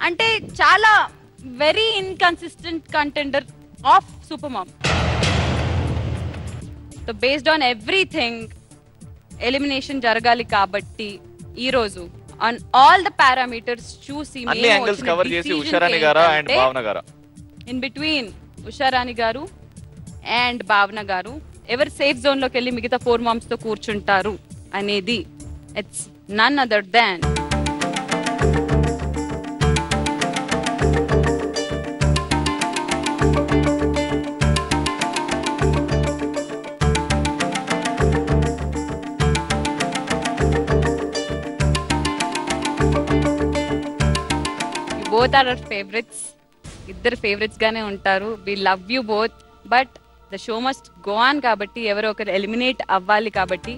అంటే చాలా very inconsistent contender of super mom. So based on everything elimination జరగాలి కాబట్టి ఈ రోజు ఆన్ ఆల్ ద పారామీటర్స్ చూసి అన్ని యాంగిల్స్ కవర్ చేసి ఉషారాణి గారు అండ్ భావన గారు ఇన్ బిట్వీన్ ఉషారాణి గారు అండ్ భావన గారు ఎవరు సేఫ్ జోన్ లోకి వెళ్ళి మిగతా 4 మామ్స్ తో కూర్చుంటారు అనేది it's none other than both are our favorites. ఇద్దరు ఫేవరెట్స్ గానే ఉంటారు. we love you both but the show must go on కాబట్టి ఎవరో ఒకరు ఎలిమినేట్ అవ్వాలి కాబట్టి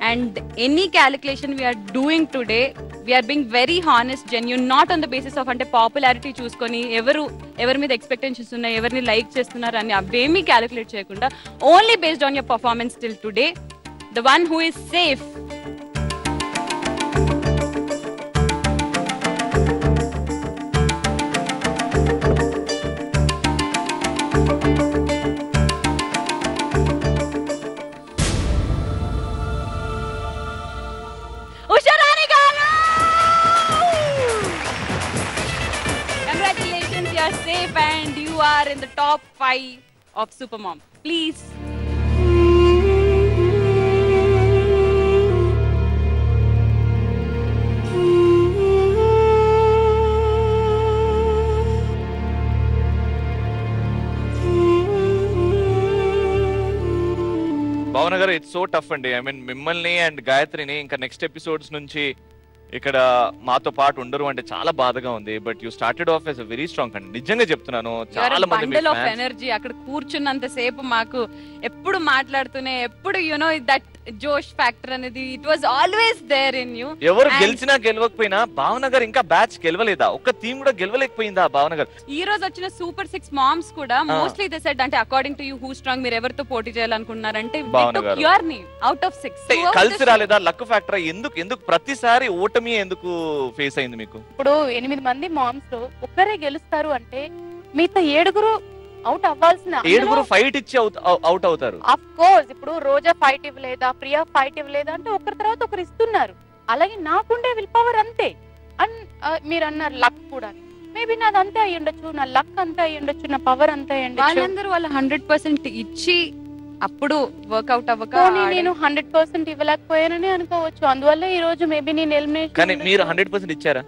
and any calculation we are doing today we are being very honest genuine not on the basis of అంటే popularity చూసుకొని ఎవరి మీద ఎక్స్పెక్టేషన్స్ ఉన్నాయి ఎవరిని లైక్ చేస్తున్నారు అని అవేమీ క్యాలిక్యులేట్ చేయకుండా only based on your performance till today the one who is safe safe and you are in the top 5 of Supermom. Please. భావన గారు ఇట్స్ సో టఫ్ అండి. ఐ మీన్ మిమ్మల్ని అండ్ గాయత్రిని ఇంకా నెక్స్ట్ ఎపిసోడ్స్ నుంచి ఇక్కడ మాతో పాటు ఉండరు అంటే చాలా బాధగా ఉంది. But you started off as a very strong అండి. నిజంగా చెప్తున్నాను చాలా మంది బండల్ ఆఫ్ ఎనర్జీ అక్కడ కూర్చున్నంత సేపు మాకు ఎప్పుడు మాట్లాడుతూనే ఎప్పుడు you know that josh factor అనేది it was always there in you. ఎవరు గెలిచినా గెలవకపోయినా భావన గారు ఇంకా బ్యాచ్ గెలవలేదా? ఒక్క టీం కూడా గెలవలేకపోయిందా భావన గారు? ఈ రోజు వచ్చిన సూపర్ 6 మామ్స్ కూడా మోస్ట్లీ దే సెడ్ అంటే according to you who strong మీరు ఎవరితో పోటీ చేయాలనుకున్నారంటే యువర్ నేమ్ అవుట్ ఆఫ్ 6 కలిసి రాలేదా? లక్ ఫ్యాక్టర్ ఎందుకు ప్రతిసారి ఓటమి ఎందుకు ఫేస్ అయింది మీకు? ఇప్పుడు 8 మంది మామ్స్ లో ఒక్కరే గెలుస్తారు అంటే మిగతా 7 అవుట్ అవ్వాల్సిన 7 ఫైట్ ఇచ్చి అవుట్ అవుతారు. ఆఫ్ కోర్స్ ఇప్పుడు రోజా ఫైట్ ఇవ్వలేదా, ప్రియా ఫైట్ ఇవ్వలేదా అంటే ఒకరి తర్వాత ఒకరు ఇస్తున్నారు. అలాగే నాకుండే విల్ పవర్ అంతే. అండ్ మీరు అన్నారు లక్ కూడా మేబీ నాది అంతే అయ్యి ఉండొచ్చు, నా లక్ అంతే అయ్యి ఉండొచ్చు, నా పవర్ అంతే అయ్యి ఉండొచ్చు. వాళ్ళందరూ వాళ్ళు 100% ఇచ్చి అప్పుడు వర్కౌట్ అవ్వక నేను 100% ఇవ్వలేకపోయానని అనుకోవచ్చు. అందువల్ల ఈ రోజు మేబీ నేను ఎలిమినేషన్. కానీ మీరు 100% ఇచ్చారా?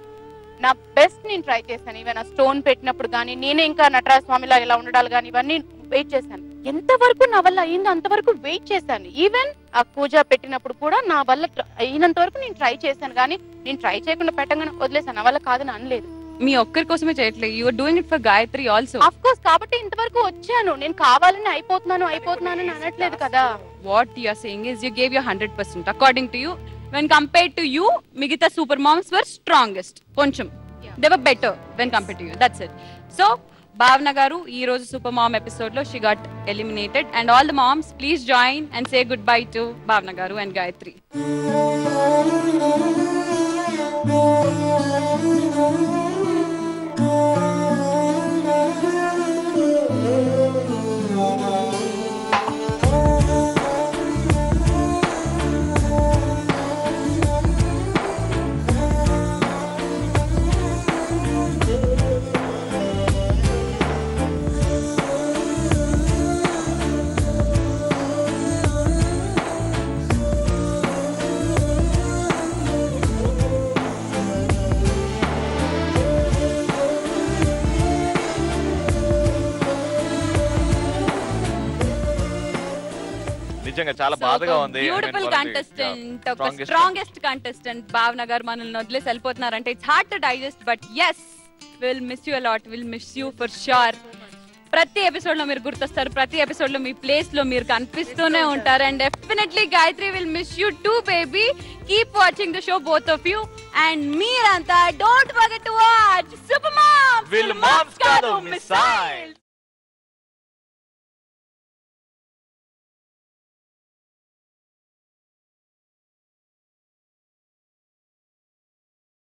నా బెస్ట్ నేను ట్రై చేశాను. ఈవెన్ ఆ స్టోన్ పెట్టినప్పుడు కానీ నేనే ఇంకా నటరాజ స్వామిలా ఇలా ఉండడాలి కానీ ఇవన్నీ వెయిట్ చేశాను. ఎంతవరకు నా వల్ల అయిందో అంతవరకు వెయిట్ చేశాను. ఈవెన్ ఆ పూజ పెట్టినప్పుడు కూడా నా వల్ల అయినంత వరకు నేను ట్రై చేశాను. కానీ నేను ట్రై చేయకుండా పెట్టగానే వదిలేసాను. నా వల్ల కాదని అనలేదు. మీ ఒక్కరి కోసమే చేయట్లేదు. You are doing it for Gayatri also. Of course కాబట్టి ఇంతవరకు వచ్చాను. నేను కావాలని అయిపోతున్నాను అని అనట్లేదు కదా. What you are saying is you gave your 100% according to you. When compared to you, Migita super moms were strongest. Koncham. They were better when compared to you. That's it. So, Bhavna garu, ee roju super mom episode lo she got eliminated. And all the moms, please join and say goodbye to Bhavna garu and Gayatri. నిజంగా చాలా బాధగా ఉంది. Beautiful contestant, ఒక strongest contestant Bhavana గారు మనల్ని వదిలేసి వెళ్ళిపోతున్నారంటే it's hard to digest. But yes, we'll miss you a lot. We'll miss you for sure. ప్రతి ఎపిసోడ్ లో మీరు గుర్తొస్తారు, ప్రతి ఎపిసోడ్ లో మీ ప్లేస్ లో మీరు కనిపిస్తూనే ఉంటారు. And definitely Gayathri will miss you too baby. Keep watching the show both of you. And మీరంతా don't forget to watch Super Moms. Will moms కాదు, missiles.